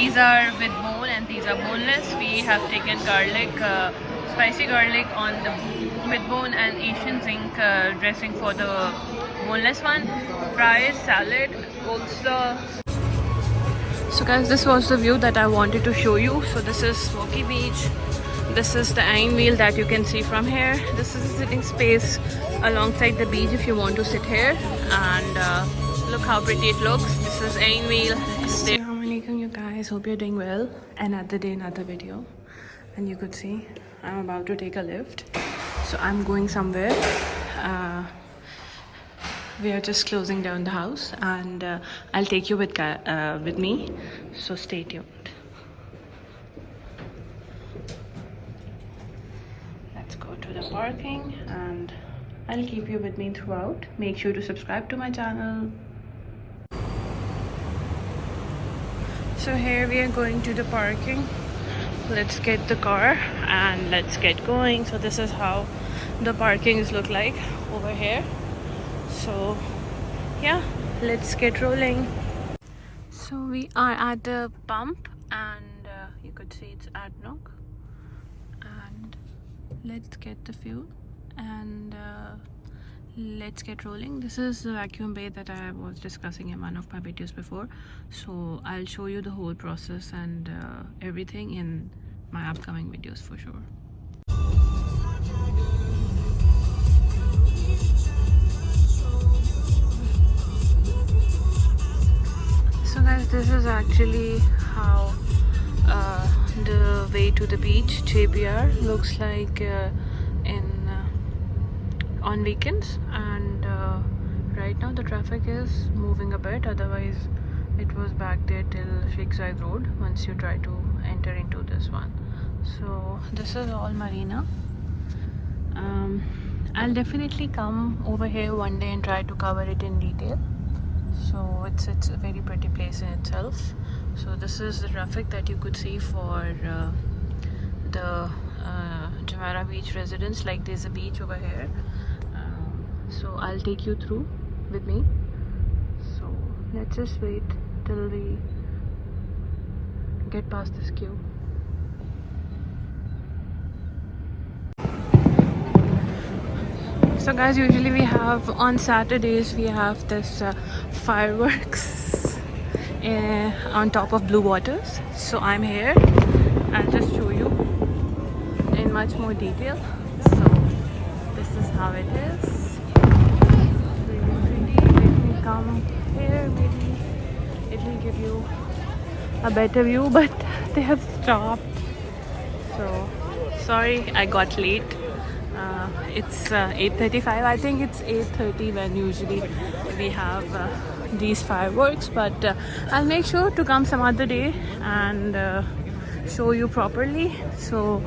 these are with bone and these are boneless. We have taken garlic, spicy garlic on the with bone and Asian zinc dressing for the boneless one. Fries, salad, coleslaw. So guys, this was the view that I wanted to show you. So this is Smoky Beach. This is the iron wheel that you can see from here. This is a sitting space alongside the beach if you want to sit here. And look how pretty it looks. This is iron wheel. Assalamualaikum you guys. Hope you're doing well. Another day, another video. And you could see I'm about to take a lift. So I'm going somewhere. We are just closing down the house, and I'll take you with me. So stay tuned. Let's go to the parking, and I'll keep you with me throughout. Make sure to subscribe to my channel. So here we are going to the parking. Let's get the car and let's get going. So this is how the parkings look like over here. So yeah, let's get rolling. So we are at the pump, and you could see it's ADNOC, and let's get the fuel and let's get rolling. This is the vacuum bay that I was discussing in one of my videos before, so I'll show you the whole process and everything in my upcoming videos for sure. So guys, this is actually how the way to the beach, JBR, looks like on weekends. And right now the traffic is moving a bit, otherwise it was back there till Sheikh Zayed Road once you try to enter into this one. So this is all marina. I'll definitely come over here one day and try to cover it in detail. So it's a very pretty place in itself. So this is the traffic that you could see for the Jumeriah Beach residents. Like there's a beach over here. So I'll take you through with me. So let's just wait till we get past this queue. So guys, usually we have on Saturdays we have this fireworks on top of blue waters. So I'm here. I'll just show you in much more detail. So this is how it is. Really pretty. Let me come here. Maybe it will give you a better view, but they have stopped. So sorry I got late. It's 8:35. I think it's 8:30 when usually we have these fireworks, but I'll make sure to come some other day and show you properly. So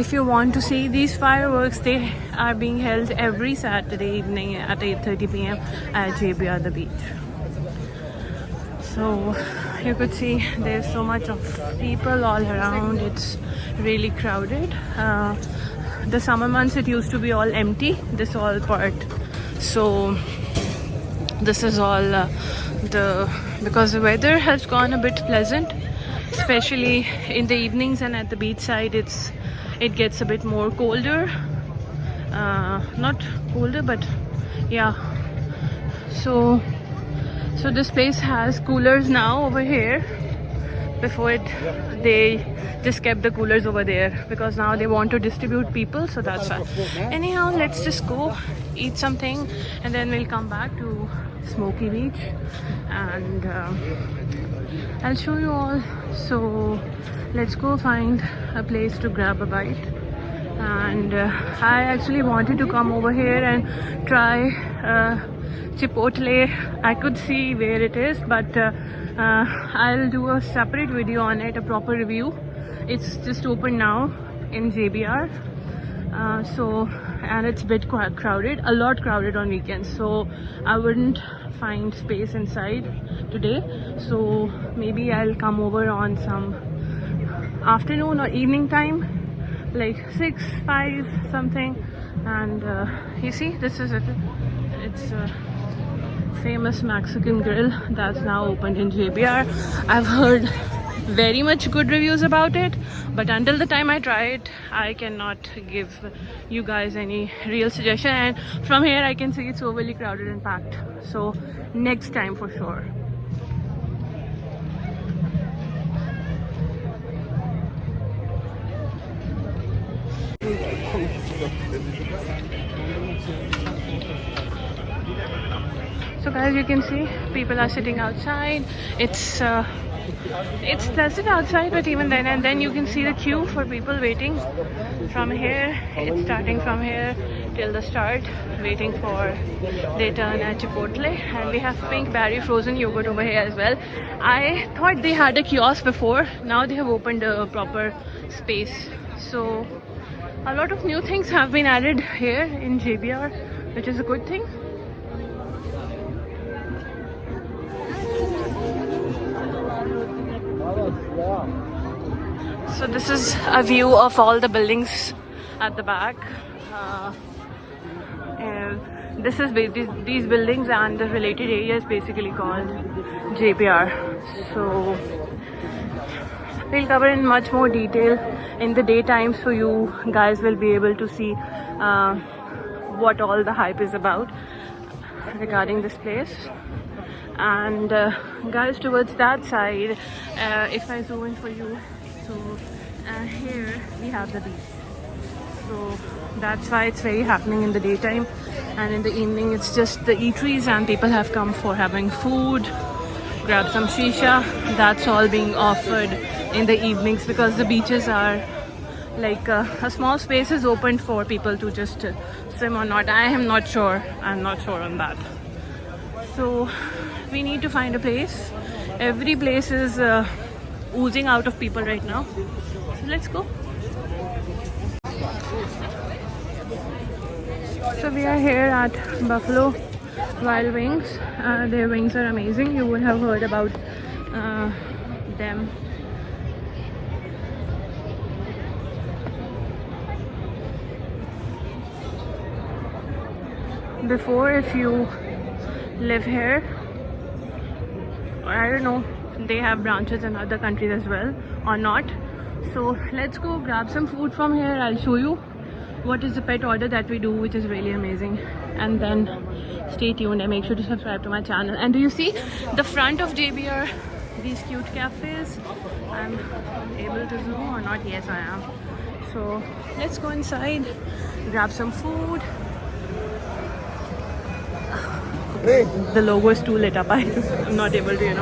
if you want to see these fireworks, they are being held every Saturday evening at 8:30 p.m. at JBR the beach. So you could see there's so much of people all around. It's really crowded. The summer months it used to be all empty, this all part. So this is all because the weather has gone a bit pleasant, especially in the evenings, and at the beach side it gets a bit more colder. Not colder, but yeah. So this place has coolers now over here. Before they just kept the coolers over there because now they want to distribute people, so that's why. Anyhow, let's just go eat something and then we'll come back to Smoky Beach and I'll show you all. So let's go find a place to grab a bite. And I actually wanted to come over here and try Chipotle. I could see where it is, but I'll do a separate video on it, a proper review. It's just open now in JBR. And it's a bit crowded, a lot crowded on weekends. So I wouldn't find space inside today. So maybe I'll come over on some afternoon or evening time, like 6, 5 something. And you see, this is it. It's famous Mexican grill that's now opened in JBR. I've heard very much good reviews about it, but until the time I try it, I cannot give you guys any real suggestion. And from here I can see it's overly crowded and packed, so next time for sure. So guys, you can see people are sitting outside. It's pleasant outside, but even then, and then you can see the queue for people waiting from here. It's starting from here till the start, waiting for their turn at Chipotle. And we have pink berry frozen yogurt over here as well. I thought they had a kiosk before. Now they have opened a proper space. So a lot of new things have been added here in JBR, which is a good thing. So this is a view of all the buildings at the back. And this is these buildings and the related areas basically called JBR. So we'll cover in much more detail in the daytime, so you guys will be able to see what all the hype is about regarding this place. And guys, towards that side, if I zoom in for you, so here we have the beach. So that's why it's very happening in the daytime, and in the evening it's just the eateries and people have come for having food, grab some shisha. That's all being offered in the evenings, because the beaches are like a small space is opened for people to just swim or not. I'm not sure on that. So we need to find a place. Every place is oozing out of people right now, so let's go. So we are here at Buffalo Wild Wings. Their wings are amazing. You would have heard about them. Before, if you live here, I don't know, they have branches in other countries as well or not. So let's go grab some food from here. I'll show you what is the pet order that we do, which is really amazing. And then stay tuned and make sure to subscribe to my channel. And do you see the front of JBR, these cute cafes? I'm able to zoom or not? Yes, I am. So let's go inside, grab some food. The logo is too lit up. I'm not able to,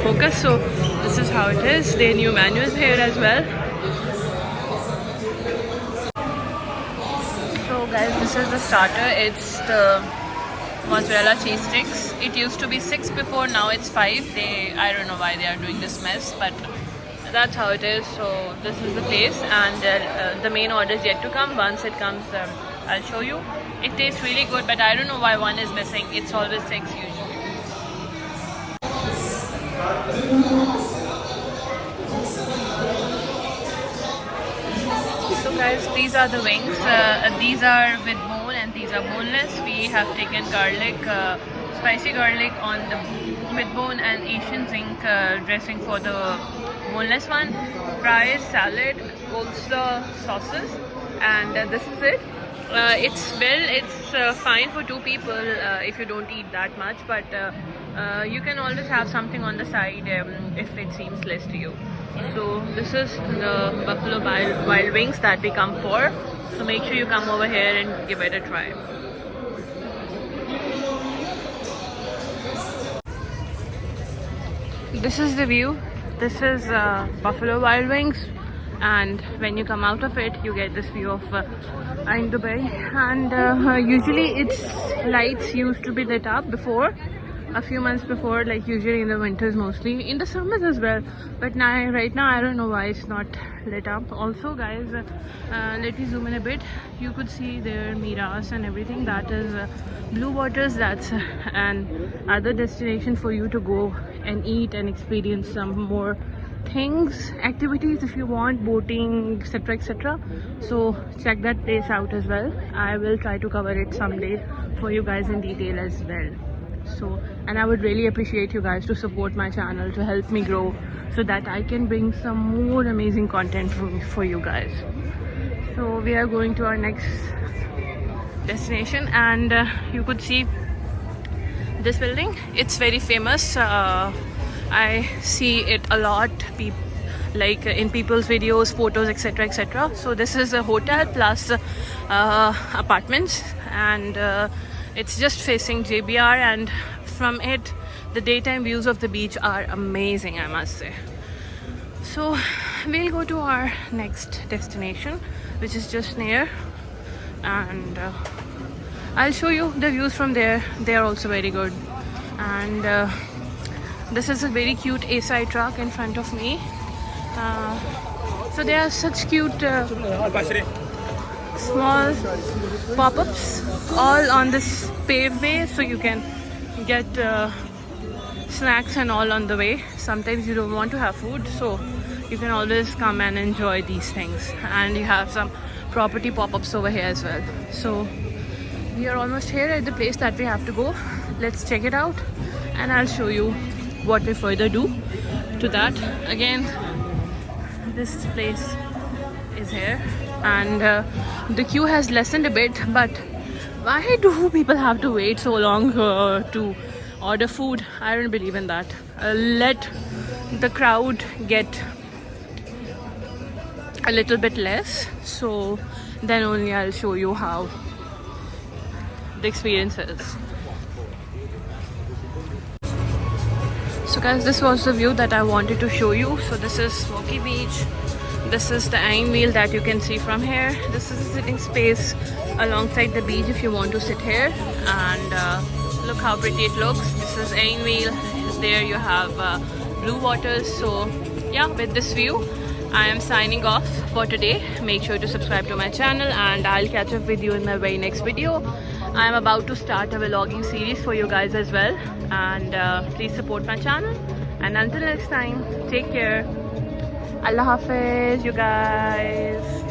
focus. So this is how it is. Their new menu is here as well. So guys, this is the starter. It's the mozzarella cheese sticks. It used to be 6 before, now it's 5. I don't know why they are doing this mess, but that's how it is. So this is the place, and the main order is yet to come. Once it comes, I'll show you. It tastes really good, but I don't know why one is missing. It's always 6 usually. So guys, these are the wings. These are with bone and these are boneless. We have taken garlic, spicy garlic on the with bone, and Asian zinc dressing for the boneless one. Fries, salad, coleslaw, sauces, and this is it. It's fine for 2 people if you don't eat that much, but you can always have something on the side if it seems less to you. So this is the Buffalo Wild Wings that we come for. So make sure you come over here and give it a try. This is the view. This is Buffalo Wild Wings, and when you come out of it, you get this view of in Dubai. And usually its lights used to be lit up before, a few months before, like usually in the winters, mostly in the summers as well, but now right now I don't know why it's not lit up. Also guys, let me zoom in a bit. You could see their miras and everything. That is Blue Waters. That's an other destination for you to go and eat and experience some more things, activities if you want, boating, etc. So check that place out as well. I will try to cover it someday for you guys in detail as well. So, and I would really appreciate you guys to support my channel to help me grow. so that I can bring some more amazing content for you guys. So we are going to our next destination, and you could see this building. It's very famous. I see it a lot, like in people's videos, photos, etc, etc. So this is a hotel plus apartments, and it's just facing JBR, and from it the daytime views of the beach are amazing, I must say. So we'll go to our next destination, which is just near, and I'll show you the views from there. They are also very good. And this is a very cute A-side truck in front of me. So there are such cute small pop-ups all on this paved way, so you can get snacks and all on the way. Sometimes you don't want to have food, so you can always come and enjoy these things. And you have some property pop-ups over here as well. So we are almost here at the place that we have to go. Let's check it out, and I'll show you what we further do to that. Again, this place is here, and the queue has lessened a bit, but why do people have to wait so long to order food? I don't believe in that. Let the crowd get a little bit less, so then only I'll show you how the experience is. So guys, this was the view that I wanted to show you. So this is Smoky Beach. This is the iron wheel that you can see from here. This is a sitting space alongside the beach if you want to sit here. And look how pretty it looks. This is iron wheel. There you have blue waters. So yeah, with this view, I am signing off for today. Make sure to subscribe to my channel, and I'll catch up with you in my very next video. I am about to start a vlogging series for you guys as well, and please support my channel. And until next time, take care. Allah Hafiz, you guys.